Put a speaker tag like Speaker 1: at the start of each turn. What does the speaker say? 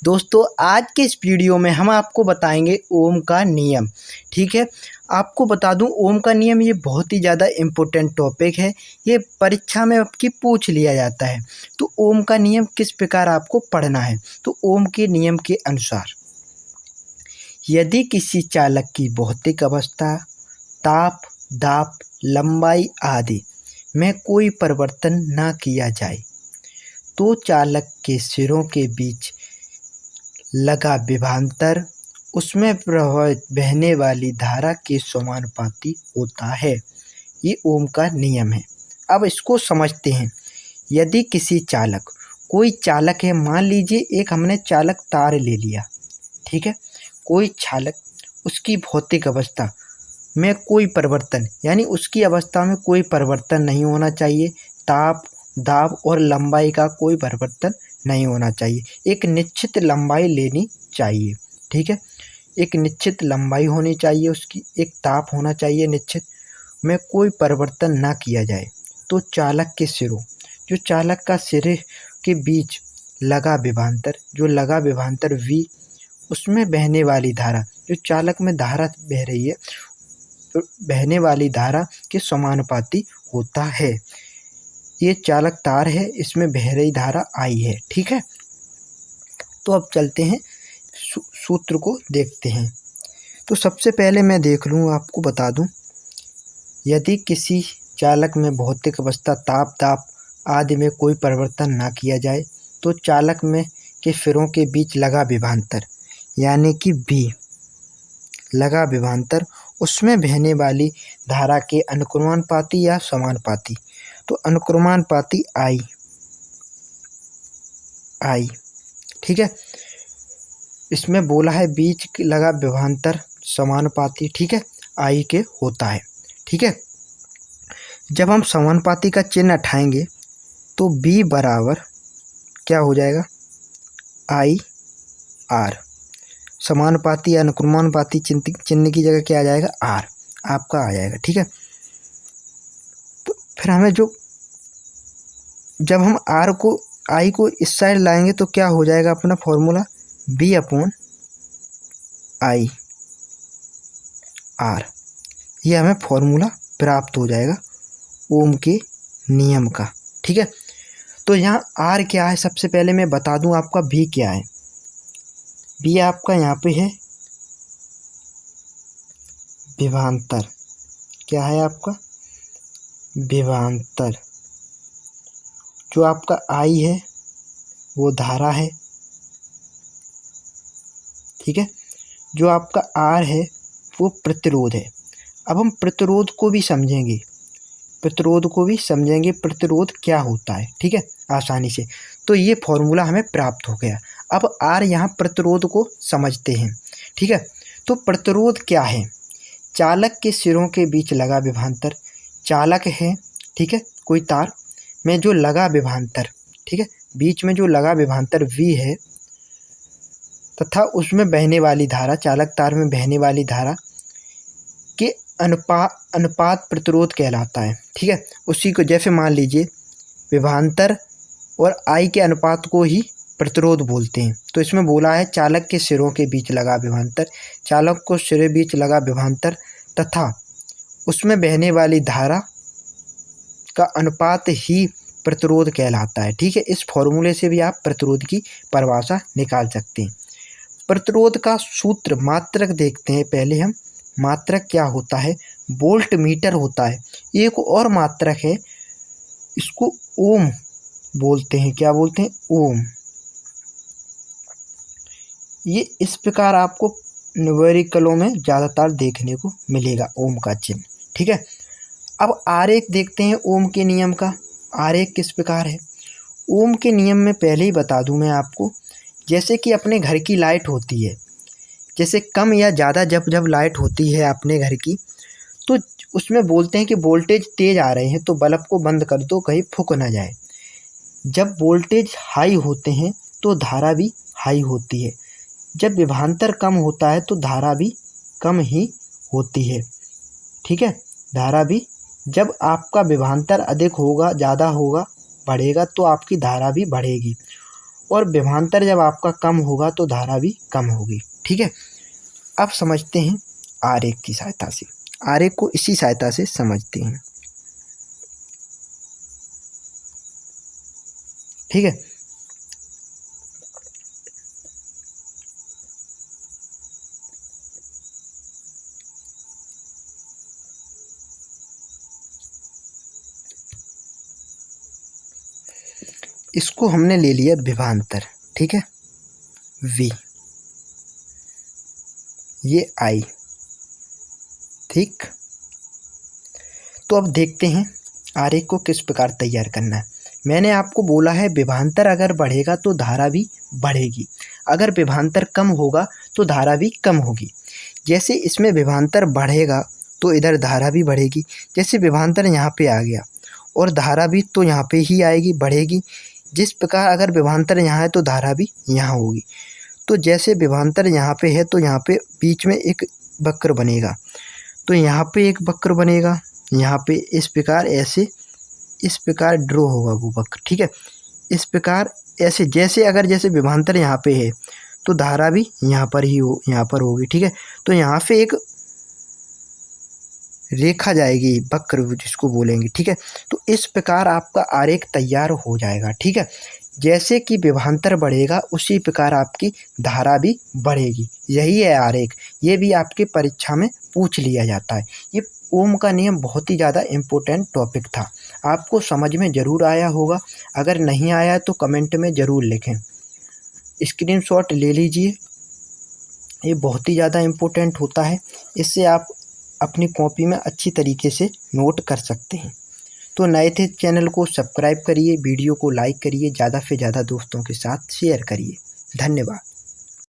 Speaker 1: दोस्तों आज के इस वीडियो में हम आपको बताएंगे ओम का नियम। ठीक है, आपको बता दूं ओम का नियम ये बहुत ही ज़्यादा इम्पोर्टेंट टॉपिक है। ये परीक्षा में आपकी पूछ लिया जाता है। तो ओम का नियम किस प्रकार आपको पढ़ना है। तो ओम के नियम के अनुसार यदि किसी चालक की भौतिक अवस्था, ताप, दाब, लंबाई आदि में कोई परिवर्तन न किया जाए तो चालक के सिरों के बीच लगा विभवांतर उसमें प्रवाहित बहने वाली धारा के समानुपाती होता है। ये ओम का नियम है। अब इसको समझते हैं। यदि किसी चालक, कोई चालक है, मान लीजिए एक हमने चालक तार ले लिया, ठीक है। कोई चालक, उसकी भौतिक अवस्था में कोई परिवर्तन, यानी उसकी अवस्था में कोई परिवर्तन नहीं होना चाहिए। ताप, दाब और लंबाई का कोई परिवर्तन नहीं होना चाहिए। एक निश्चित लंबाई लेनी चाहिए, ठीक है। एक निश्चित लंबाई होनी चाहिए उसकी, एक ताप होना चाहिए निश्चित, में कोई परिवर्तन ना किया जाए तो चालक के सिरों, जो चालक का सिरे के बीच लगा विभवांतर, जो लगा विभवांतर V, उसमें बहने वाली धारा, जो चालक में धारा बह रही है, तो बहने वाली धारा के समानुपाती होता है। ये चालक तार है, इसमें बह रही धारा I है, ठीक है। तो अब चलते हैं सूत्र को देखते हैं। तो सबसे पहले मैं देख लूँ, आपको बता दूं, यदि किसी चालक में भौतिक अवस्था, ताप, दाब आदि में कोई परिवर्तन ना किया जाए तो चालक में के सिरों के बीच लगा विभवांतर, यानी कि V लगा विभवांतर, उसमें बहने वाली धारा के अनुक्रमानुपाती या समानुपाती। तो अनुक्रमानुपाती I, ठीक है। इसमें बोला है बीच लगा विभवांतर समानुपाती, ठीक है, I के होता है, ठीक है। जब हम समानुपाती का चिन्ह उठाएंगे तो B बराबर क्या हो जाएगा, I R। समानुपाती या अनुक्रमानुपाती चिन्ह की जगह क्या आ जाएगा, R आपका आ जाएगा, ठीक है। तो फिर हमें जब हम I को इस साइड लाएंगे तो क्या हो जाएगा अपना formula, B upon I R। ये हमें फॉर्मूला प्राप्त हो जाएगा ओम के नियम का, ठीक है। तो यहाँ R क्या है, सबसे पहले मैं बता दूं आपका V क्या है। V आपका यहाँ पे है विभवांतर, क्या है आपका विभवांतर। जो आपका I है वो धारा है, ठीक है। जो आपका R है वो प्रतिरोध है। अब हम प्रतिरोध को भी समझेंगे, प्रतिरोध क्या होता है, ठीक है, आसानी से। तो ये फॉर्मूला हमें प्राप्त हो गया। अब R यहाँ प्रतिरोध को समझते हैं, ठीक है। तो प्रतिरोध क्या है, चालक के सिरों के बीच लगा विभवांतर। चालक है, ठीक है, कोई तार में जो लगा विभवांतर, ठीक है, बीच में जो लगा विभवांतर V है तथा उसमें बहने वाली धारा, चालक तार में बहने वाली धारा के अनुपात प्रतिरोध कहलाता है, ठीक है। उसी को जैसे मान लीजिए विभवांतर और I के अनुपात को ही प्रतिरोध बोलते हैं। तो इसमें बोला है चालक के सिरों के बीच लगा विभवांतर, चालक को सिरे बीच लगा विभवांतर तथा उसमें बहने वाली धारा का अनुपात ही प्रतिरोध कहलाता है, ठीक है। इस फॉर्मूले से भी आप प्रतिरोध की परिभाषा निकाल सकते हैं। प्रतिरोध का सूत्र मात्रक देखते हैं पहले हम। मात्रक क्या होता है, वोल्ट मीटर होता है। एक और मात्रक है, इसको ओम बोलते हैं। क्या बोलते हैं, ओम। ये इस प्रकार आपको न्यूमेरिकलों में ज़्यादातर देखने को मिलेगा ओम का चिन्ह, ठीक है। अब आरेख देखते हैं ओम के नियम का। आरेख किस प्रकार है, ओम के नियम में पहले ही बता दूं मैं आपको, जैसे कि अपने घर की लाइट होती है, जैसे कम या ज़्यादा जब लाइट होती है अपने घर की, तो उसमें बोलते हैं कि वोल्टेज तेज़ आ रहे हैं तो बल्ब को बंद कर दो, कहीं फूक ना जाए। जब वोल्टेज हाई होते हैं तो धारा भी हाई होती है। जब विभवांतर कम होता है तो धारा भी कम ही होती है, ठीक है। धारा भी, जब आपका विभवांतर अधिक होगा, ज़्यादा होगा, बढ़ेगा तो आपकी धारा भी बढ़ेगी। और विभवांतर जब आपका कम होगा तो धारा भी कम होगी। ठीक है, अब समझते हैं आरेख की सहायता से। आरेख को इसी सहायता से समझते हैं। ठीक है, इसको हमने ले लिया विभवांतर। ठीक है, V, ये I। ठीक, तो अब देखते हैं आरेख को किस प्रकार तैयार करना है। मैंने आपको बोला है विभवांतर अगर बढ़ेगा तो धारा भी बढ़ेगी, अगर विभवांतर कम होगा तो धारा भी कम होगी। जैसे इसमें विभवांतर बढ़ेगा तो इधर धारा भी बढ़ेगी। जैसे विभवांतर यहाँ पे आ गया और धारा भी तो यहाँ पे ही आएगी, बढ़ेगी। जिस प्रकार अगर विभवांतर यहाँ है तो धारा भी यहाँ होगी। तो जैसे विभवांतर यहाँ पे है तो यहाँ पे बीच में एक वक्र बनेगा, तो यहाँ पे एक वक्र बनेगा, यहाँ पे इस प्रकार ऐसे इस प्रकार ड्रॉ होगा वो वक्र। ठीक है, इस प्रकार ऐसे जैसे अगर जैसे विभवांतर यहाँ पे है तो धारा भी यहाँ पर ही यहाँ पर होगी। ठीक है, तो यहाँ पे एक रेखा जाएगी, वक्र जिसको बोलेंगे। ठीक है, तो इस प्रकार आपका आरेख तैयार हो जाएगा। ठीक है, जैसे कि विभवांतर बढ़ेगा उसी प्रकार आपकी धारा भी बढ़ेगी। यही है आरेख, ये भी आपके परीक्षा में पूछ लिया जाता है। ये ओम का नियम बहुत ही ज़्यादा इम्पोर्टेंट टॉपिक था, आपको समझ में ज़रूर आया होगा। अगर नहीं आया तो कमेंट में ज़रूर लिखें, स्क्रीनशॉट ले लीजिए। ये बहुत ही ज़्यादा इम्पोर्टेंट होता है, इससे आप अपनी कॉपी में अच्छी तरीके से नोट कर सकते हैं। तो नए थे चैनल को सब्सक्राइब करिए, वीडियो को लाइक करिए, ज़्यादा से ज़्यादा दोस्तों के साथ शेयर करिए। धन्यवाद।